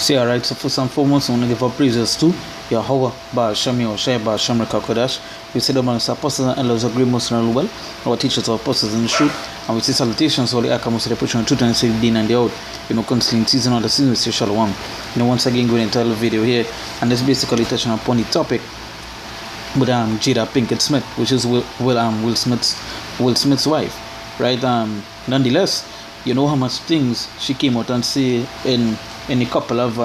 See, alright, so first and foremost, I want to give our praises to Yahweh, Ba'asham Yoshai, Ba'asham Rekakodash. We say the man is apostles and elders of great most and well, our teachers are apostles in the truth, and we say salutations to all the Akamos, the preaching truth and save in and the out. Constantly in season of the season, we say Shalom. Once again, going into the video here, and this basically touching upon the topic with Jada Pinkett Smith, which is Will Smith's wife, right? Nonetheless, you know how much things she came out and say in a couple of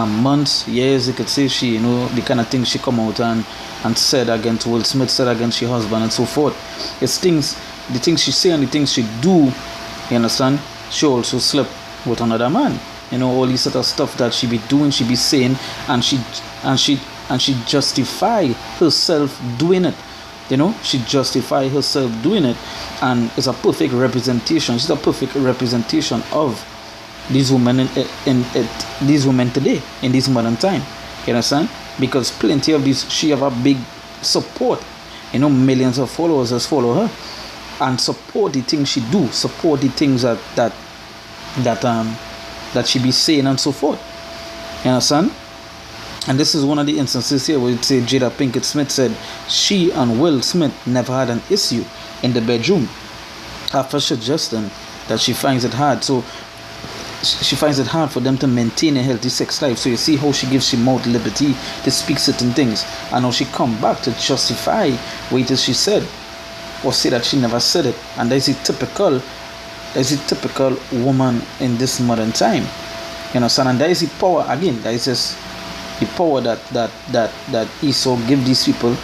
months, years, you could say she, the kind of things she come out and said against Will Smith, said against her husband and so forth. It's things, the things she say and the things she do, you understand? She also slept with another man. All these sort of stuff that she be doing, she be saying, and she justify herself doing it. She justify herself doing it, and it's a perfect representation. She's a perfect representation of these women in these women today, in this modern time. You understand? Because plenty of these, she have a big support. Millions of followers just follow her and support the things she do, support the things that she be saying and so forth. You understand? And this is one of the instances here where it say Jada Pinkett Smith said she and Will Smith never had an issue in the bedroom, after suggesting that she finds it hard. So she finds it hard for them to maintain a healthy sex life. So you see how she gives him mouth liberty to speak certain things, and how she come back to justify what it is she said, or say that she never said it. And that is a typical woman in this modern time. And that is the power again. That is just the power that Esau give these people,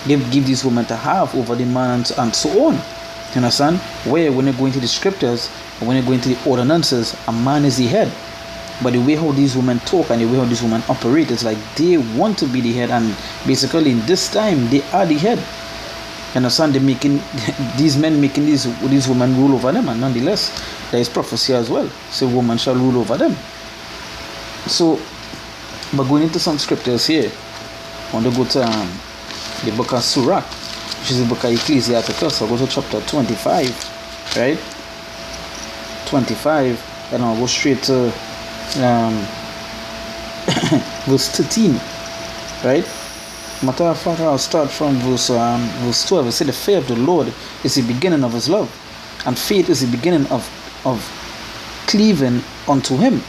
give these women to have over the man and so on. You understand? Where when you go into the scriptures, when you go into the ordinances, a man is the head. But the way how these women talk and the way how these women operate, it's like they want to be the head, and basically in this time they are the head. You understand? They're making these men making these women rule over them, and nonetheless there is prophecy as well. So woman shall rule over them. So, but going into some scriptures here, I want to go to the book of Surah, which is the book of Ecclesiastes. So I'll go to chapter 25, right? 25, and I'll go straight to verse 13, right? Matter of fact, I'll start from verse 12. It says, the fear of the Lord is the beginning of his love, and faith is the beginning of cleaving unto him.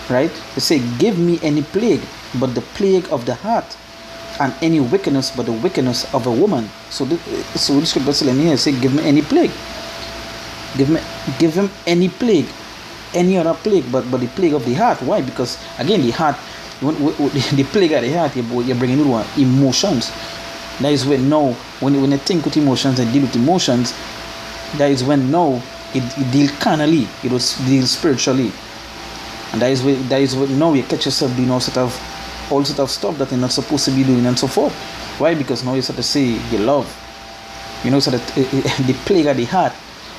Right? They say, give me any plague but the plague of the heart, and any wickedness but the wickedness of a woman. So the scripture telling here, say, give me any plague. Give him any plague, any other plague but the plague of the heart. Why? Because again, the heart, the plague of the heart, you're bringing in emotions. That is when now, when you think with emotions and deal with emotions, that is when now it deal carnally, it was deal spiritually. And that is what now you catch yourself doing all sort of stuff that you're not supposed to be doing and so forth. Why? Because now you start to say you love. Sort of the plague of the heart.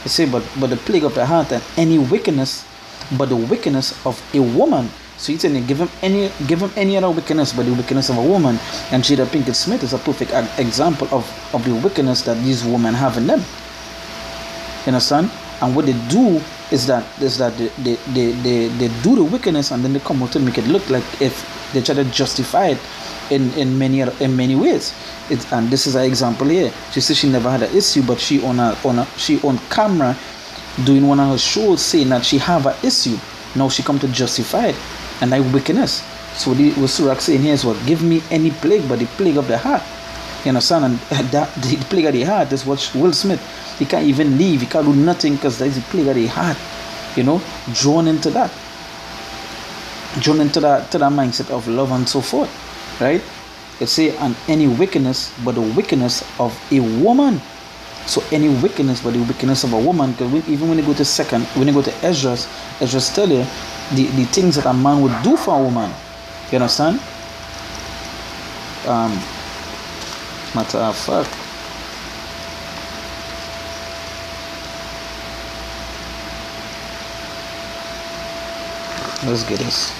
You say, but the plague of the heart, and any wickedness, but the wickedness of a woman. So you say, give him any other wickedness but the wickedness of a woman. And Jada Pinkett Smith is a perfect example of the wickedness that these women have in them. You understand? And what they do is that they do the wickedness, and then they come out to make it look like if they try to justify it in many ways. And this is an example here. She says she never had an issue, but she on camera doing one of her shows saying that she have an issue. Now she come to justify it, and that wickedness. So what Surah saying here is, what, give me any plague but the plague of the heart. You understand? And that the plague of the heart is what Will Smith, he can't even leave, he can't do nothing, because there is a plague of the heart, drawn into that mindset of love and so forth, right? It say, and any wickedness but the wickedness of a woman. So any wickedness but the wickedness of a woman, because even when you go to Esdras tell you the things that a man would do for a woman. You understand? Matter of fact, let's get this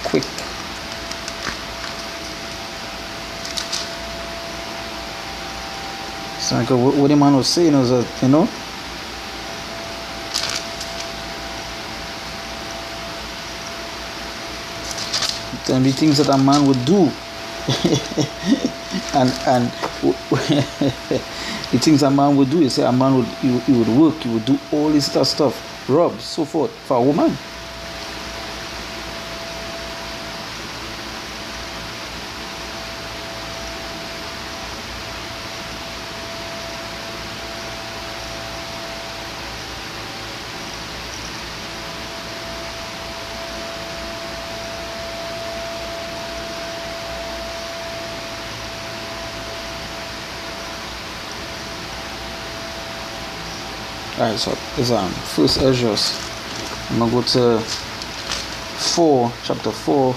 quick. So what the man was saying was that, Can be things that a man would do. and the things a man would do, you say a man would he would work, he would do all this stuff, rob, so forth, for a woman. Alright, so it's first Ezra's. I'm gonna go to 4, chapter 4.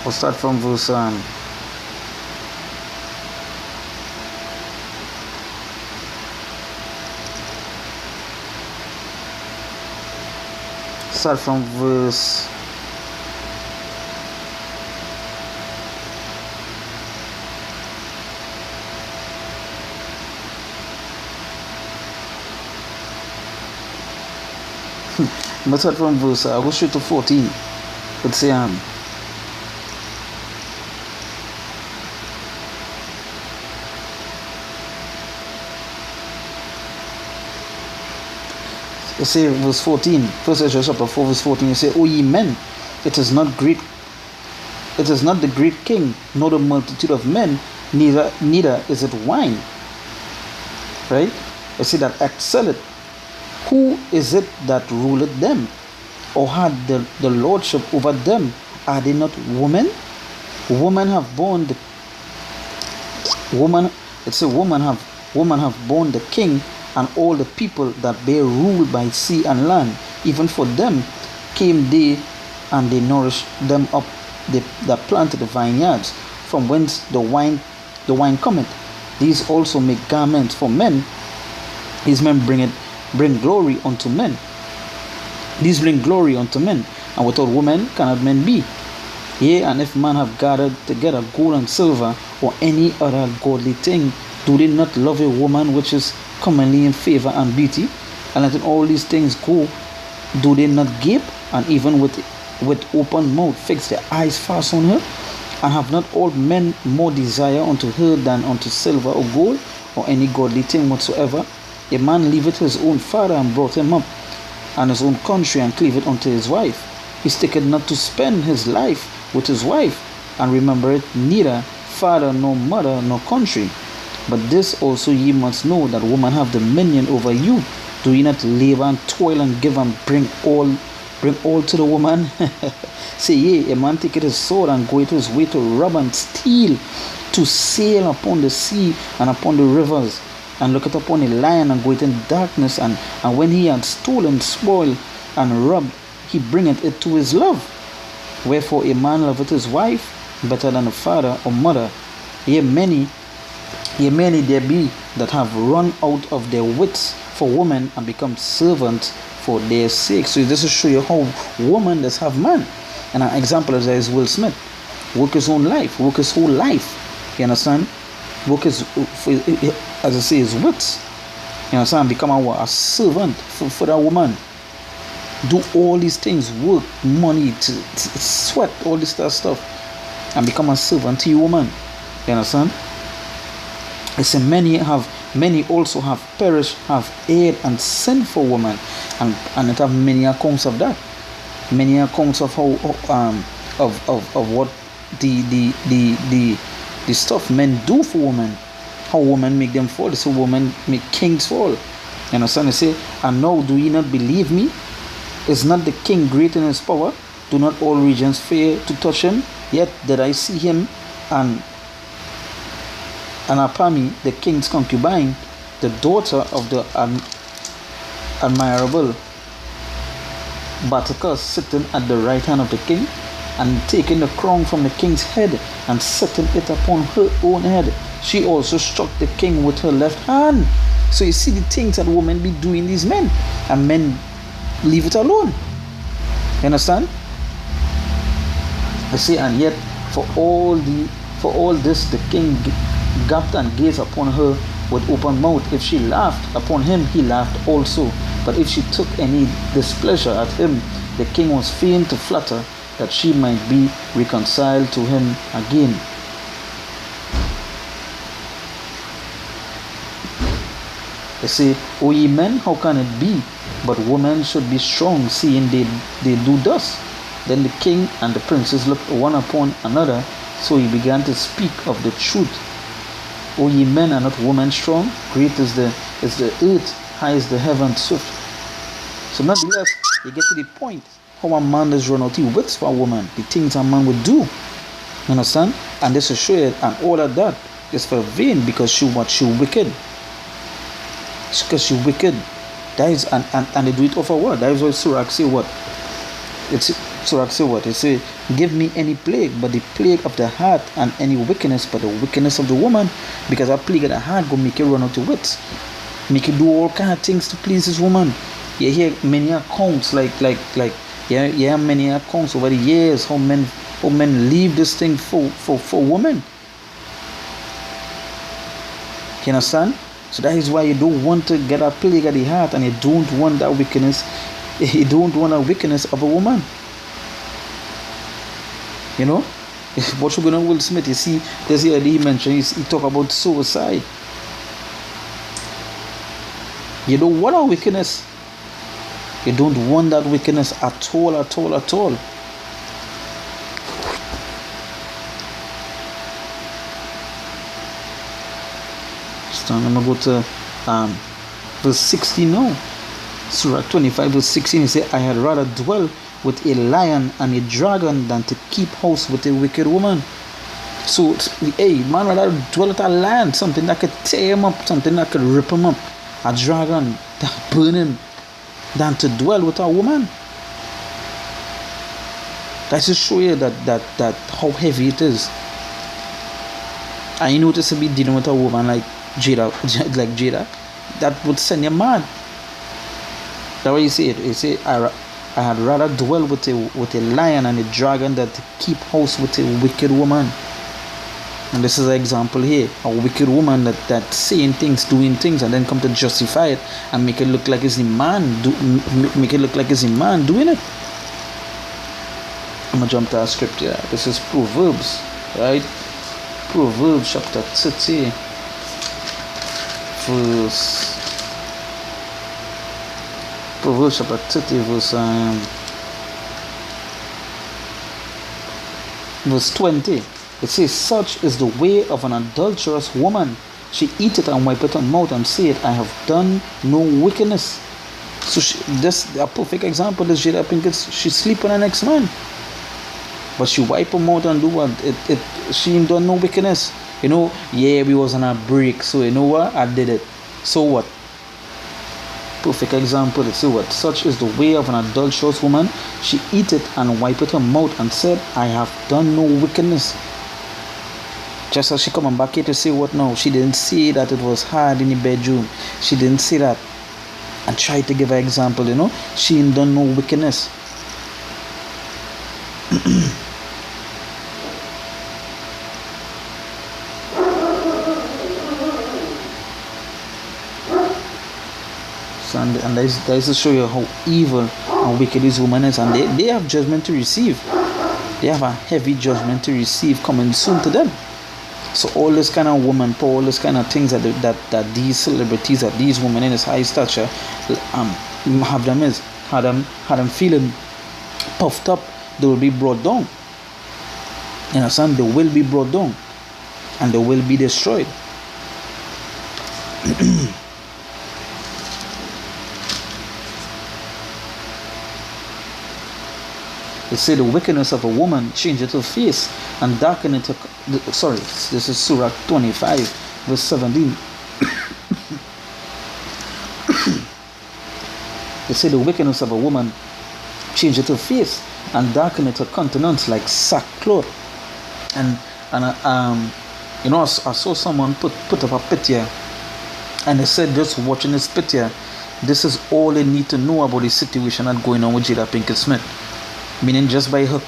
We'll start from verse start from verse let's start from verse I'll go straight to 14. Let's say let's say verse 14. First Ezra chapter 4 verse 14. You say, O ye men, it is not the great king, nor the multitude of men, neither is it wine. Right? I say that excelleth. Who is it that ruleth them, or had the lordship over them? Are they not women? Women have borne the woman. It's a woman have borne the king and all the people that bear rule by sea and land. Even for them came they, and they nourished them up. That planted the vineyards, from whence the wine cometh. These also make garments for men. These men bring glory unto men. These bring glory unto men, and without women cannot men be. Yea, and if man have gathered together gold and silver, or any other godly thing, do they not love a woman which is commonly in favor and beauty? And letting all these things go, do they not gape, and even with open mouth fix their eyes fast on her? And have not all men more desire unto her than unto silver or gold, or any godly thing whatsoever? A man leaveth his own father and brought him up, and his own country, and cleaveth unto his wife. He sticketh not to spend his life with his wife, and remembereth neither father nor mother nor country. But this also ye must know, that women have dominion over you. Do ye not labor and toil and give and bring all to the woman? Say ye, a man taketh his sword and goeth his way to rob and steal, to sail upon the sea and upon the rivers, and looketh upon a lion and goeth in darkness, and when he had stolen, spoiled, and robbed, he bringeth it to his love. Wherefore a man loveth his wife better than a father or mother. Yea, many there be that have run out of their wits for women, and become servants for their sake. So this will show you how woman does have man. And an example of that is Will Smith. Work his own life, work his whole life. You understand? Work his, as I say, his wits. You understand? Become a servant for that woman. Do all these things, work, money, to sweat, all this stuff, and become a servant to your woman. You understand? I say many also have perished, have erred and sinned for woman, and it have many accounts of that. Many accounts of how of what the stuff men do for women, how women make them fall. They say women make kings fall. You understand? They say, and now do ye not believe me? Is not the king great in his power? Do not all regions fear to touch him? Yet did I see him and Apami, the king's concubine, the daughter of the admirable Baticus, sitting at the right hand of the king, and taking the crown from the king's head and setting it upon her own head. She also struck the king with her left hand. So you see the things that women be doing these men, and men leave it alone. You understand? I say, and yet for all this the king gaped and gazed upon her with open mouth. If she laughed upon him, he laughed also. But if she took any displeasure at him, the king was fain to flatter, that she might be reconciled to him again. They say, O ye men, how can it be? But women should be strong, seeing they do thus. Then the king and the princes looked one upon another, so he began to speak of the truth. O ye men, are not women strong? Great is the earth, high is the heaven swift. So nonetheless, you get to the point how a man does run out the wits for a woman, the things a man would do. You understand? And this is show you, and all of that is for vain, because she wicked. Because she wicked. That is, and they do it over what? That is why Surah say what? Surah say what? It say, give me any plague, but the plague of the heart, and any wickedness, but the wickedness of the woman, because a plague of the heart go make you run out of wits, make you do all kind of things to please this woman. You hear many accounts, yeah, many accounts over the years how men leave this thing for women. You understand? So that is why you don't want to get a plague of the heart, and you don't want that wickedness. You don't want a wickedness of a woman. You know, what you gonna Will Smith? You see, there's here he mentioned he talk about suicide. You don't want a wickedness. You don't want that wickedness at all, at all, at all. So I'm gonna go to verse 16 now. Surah 25 verse 16. He said, I had rather dwell with a lion and a dragon than to keep house with a wicked woman. So, hey, man, rather dwell with a lion, something that could tear him up, something that could rip him up, a dragon that burn him, than to dwell with a woman. That just show you that how heavy it is. And you notice to be dealing with a woman like Jada, that would send you mad. That's why you say it. You say, I had rather dwell with a lion and a dragon than to keep house with a wicked woman. And this is an example here. A wicked woman that saying things, doing things, and then come to justify it and make it look like it's the man doing it. I'm gonna jump to our scripture. This is Proverbs, right? Proverbs chapter 30, Proverbs chapter 30 verse 20. It says, such is the way of an adulterous woman. She eateth and wipeth her mouth and saith, I have done no wickedness. So this a perfect example is Jada Pinkett. She sleep with the next man, but she wipe her mouth and do what? She ain't done no wickedness. You know, yeah, we was on a break, so you know what? I did it. So what? Perfect example. It says what? Such is the way of an adulterous woman. She eateth and wipeth her mouth and said, I have done no wickedness. Just as she coming back here to say what now? She didn't say that it was hard in the bedroom. She didn't say that. And try to give an example, you know. She ain't done no wickedness. So, and that is to show you how evil and wicked this woman is. And they have judgment to receive. They have a heavy judgment to receive coming soon to them. So all this kind of woman power, all this kind of things that these celebrities, that these women in this high stature had them feeling puffed up, they will be brought down. You understand? They will be brought down and they will be destroyed. They say the wickedness of a woman changeth her face and darkeneth her. Sorry, this is Surah 25, verse 17. They say the wickedness of a woman changeth her face and darkeneth her countenance like sackcloth. And you know, I saw someone put up a picture, and they said, just watching this picture, this is all they need to know about the situation that's going on with Jada Pinkett Smith. Meaning just by her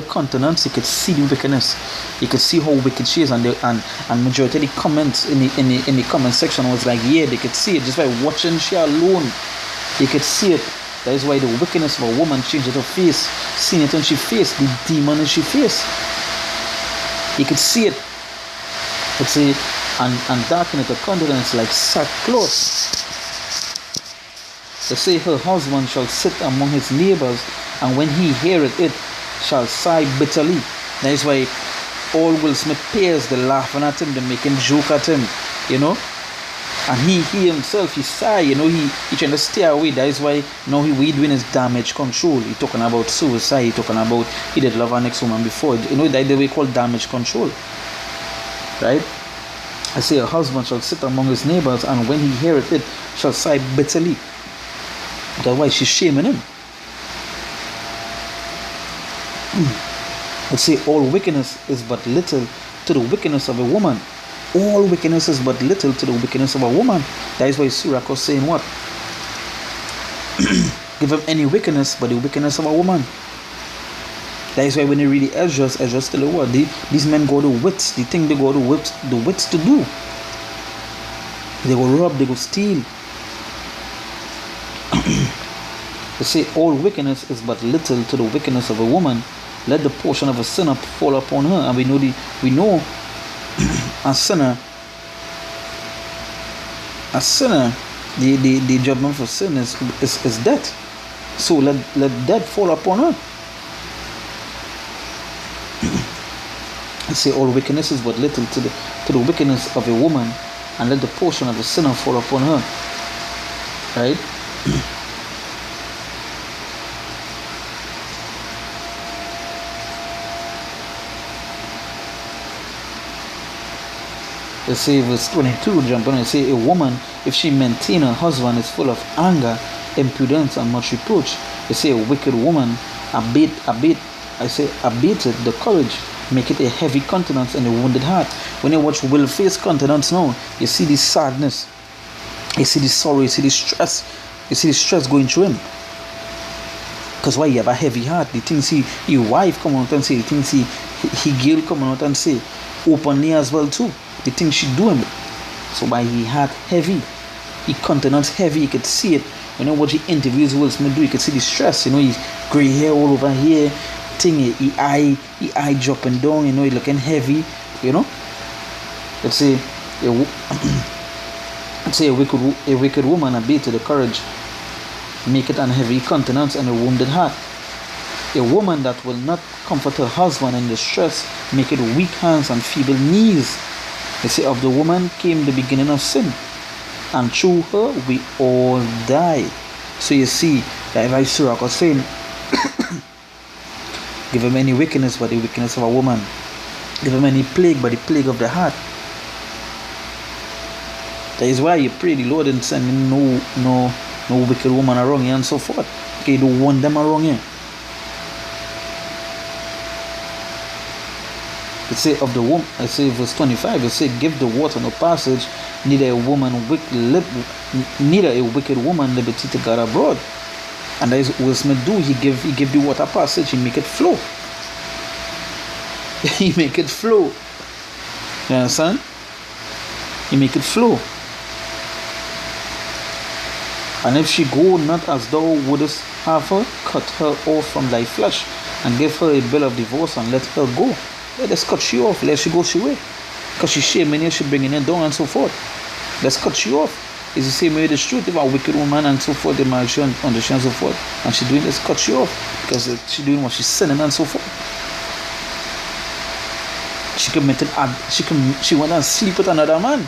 countenance, you could see the wickedness. You could see how wicked she is, and majority of the comments in the comment section was like, yeah, they could see it just by watching she alone. You could see it. That is why the wickedness of a woman changes her face. Seeing it on she face, the demon in she face. You could see it. Let's say, and darken it a countenance like sackcloth. They say her husband shall sit among his neighbors, and when he heareth it, shall sigh bitterly. That is why all Will Smith peers, they're laughing at him, they're making joke at him, you know. And he himself, he sigh, you know, he trying to stay away. That is why now he doing his damage control. He talking about suicide, he talking about he did love an ex-woman before. You know, that the way called damage control. Right? I say a husband shall sit among his neighbors, and when he heareth it, shall sigh bitterly. That's why she's shaming him. I say all wickedness is but little to the wickedness of a woman. All wickedness is but little to the wickedness of a woman. That is why Sirach was saying what? Give him any wickedness but the wickedness of a woman. That is why when you read the Esdras tell you what? These men go to wits. They think they go to wits to do. They go rob, they go steal. They say all wickedness is but little to the wickedness of a woman. Let the portion of a sinner fall upon her. And we know a sinner, the judgment for sin is death. So let death fall upon her. I say all wickedness is but little to the wickedness of a woman, and let the portion of the sinner fall upon her. Right? They say verse 22, jump on and say a woman, if she maintain her husband, is full of anger, impudence, and much reproach. They say a wicked woman abated the courage, make it a heavy countenance and a wounded heart. When you watch Will face countenance now, you see the sadness, you see the sorrow, you see the stress going through him. Because why? You have a heavy heart. The things he wife come out and say, the things he girl come out and say openly as well too. The things she do him. So by he heart heavy, he countenance heavy, you could see it. You know what he interviews Will Smith do, you could see the stress, you know, he's grey hair all over here, thing, he eye dropping down, you know, he looking heavy, you know. Let's say a wicked woman abated the courage, make it an heavy countenance and a wounded heart. A woman that will not comfort her husband in distress, make it weak hands and feeble knees. They say of the woman came the beginning of sin, and through her we all die. So you see that if I Sirach was saying, give him any wickedness but the wickedness of a woman, give him any plague but the plague of the heart. That is why you pray the Lord and send no wicked woman around you and so forth. Okay, you don't want them around you. It say of the woman, I say verse 25, it say give the water no passage, neither a wicked woman liberty to God abroad. And that is what Will Smith do. He give the water passage, he make it flow. He make it flow. You understand? He make it flow. And if she go not as thou wouldest have her, cut her off from thy flesh, and give her a bill of divorce, and let her go. Let's cut she off, let she go she way. Because she's shaming you, she's bringing you down and so forth. Let's cut you off. It's the same way the truth, if a wicked woman and so forth, they marry she and understand and so forth. And she's doing this, cut you off. Because she's doing what she's sinning and so forth. She went and sleep with another man.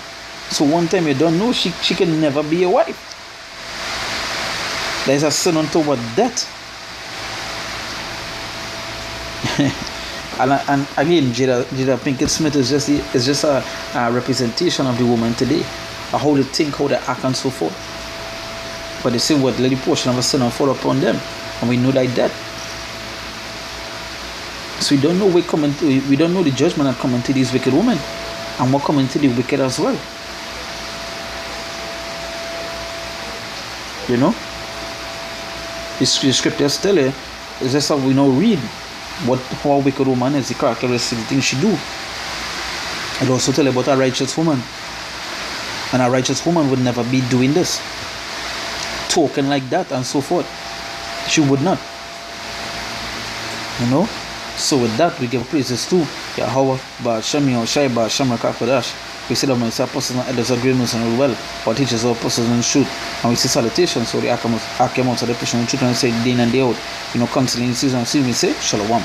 So one time you don't know, she can never be a wife. There is a sin on top of death. And again, Jada Pinkett Smith is just a representation of the woman today, how they think, how they act, and so forth. But they say what let the portion of a sinner fall upon them, and we know like that. So we don't know we don't know the judgment that coming to these wicked women, and what coming to the wicked as well. You know, the scriptures tell you, is just how we now read how a wicked woman is, the characteristics, the things she do. It also tell you about a righteous woman. And a righteous woman would never be doing this, talking like that and so forth. She would not. You know? So with that, we give praises to Yahweh, Shami or Shai, Shamra Kakodash. We say that when our apostles and elders are greatness and well, our teachers are apostles and truth. And we say salutations, so the Akamos of the Christian truth, and we say day in and day out, counseling in season and season, we say Shalom.